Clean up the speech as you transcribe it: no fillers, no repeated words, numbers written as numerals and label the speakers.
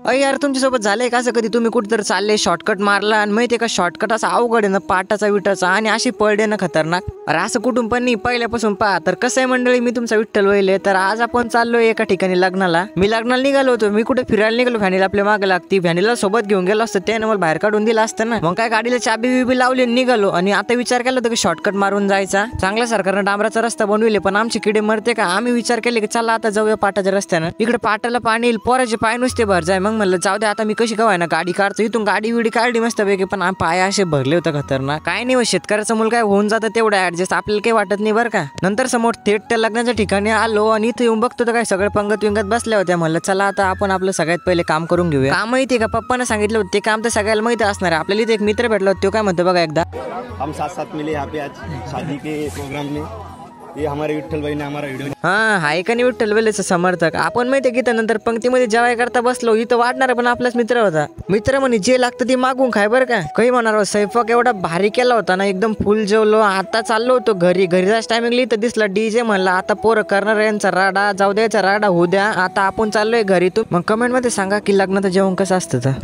Speaker 1: अय यार तुमच्यासोबत झालंय का असं कधी तुम्ही कुठेतरी चालले शॉर्टकट मारला आणि माहितीये का शॉर्टकट असा अवघड आहे ना पाटाचा विटाचा आणि अशी पडले ना खतरनाक. अरे असं कुठून पण नाही पहिल्यापासून पहा. तर कसं आहे मंडळी मी तुमचा विठ्ठल वैले. तर आज आपण चाललोय एका ठिकाणी लग्नाला. मी लग्नाला निघालो होतो. मी कुठे फिरायला निघालो फॅनिला आपल्या मागे लागती. फॅनिला सोबत घेऊन गेलो असतं त्याने मला बाहेर काढून दिला असतं ना. मग काय गाडीला चाबी बिबी लावली निघालो आणि आता विचार केला होता की शॉर्टकट मारून जायचा. चांगल्या सरकारनं डांबराचा रस्ता बनविले पण आमची किडे मरते का. आम्ही विचार केले की चला आता जाऊया पाटाच्या रस्त्यानं. इकडे पाटाला पाणी येईल पोराचे पाय नुसते भर जाय. मग म्हणलं जाऊ दे आता मी कशी कवाय ना गाडी काढतो. इथून गाडी विडी काढली मस्त पैकी पण पाय असे भरले होते खतरनाक. काय नाही शेतकऱ्याचा मुल काय होऊन जातं तेवढं ऍडजस्ट आपल्याला काही वाटत नाही बरं का. नंतर समोर थेट त्या लग्नाच्या ठिकाणी आलो आणि इथे येऊन बघतो तर काय सगळे पंगत विंगत बसल्या होत्या. म्हणलं चला आता आपण आपलं सगळ्यात पहिले काम करून घेऊया. काम माहिती का पप्पाने सांगितलं होतं ते काम तर सगळ्याला माहिती असणार आहे. आपल्याला इथे एक मित्र भेटला होता तो काय म्हणतो बघा एकदा.
Speaker 2: हम साथ साथ मिले यहाँ पे आज शादी के प्रोग्राम में. ये हमारे विठ्ठल भाई ने हमारा व्हिडिओ.
Speaker 1: हाय का नाही विठ्ठल वेलेचा समर्थक. आपण माहिती की नंतर पंक्तीमध्ये जेवाय करता बसलो. इथं वाटणार पण आपलाच मित्र होता. मित्र म्हणे जे लागतं ते मागून खाय बरं का. काही म्हणणार स्वयंपाक एवढा भारी केला होता ना एकदम फुल जेवलो. आता चाललो होतो घरी जायचं टायमिंगला इथं दिसला डीजे. म्हणला आता पोरं करणार यांचा राडा जाऊ द्यायचा राडा होऊ द्या. आता आपण चाललोय घरी. तू मग कमेंट मध्ये सांगा की लग्नाचं जेवण कसं असतं.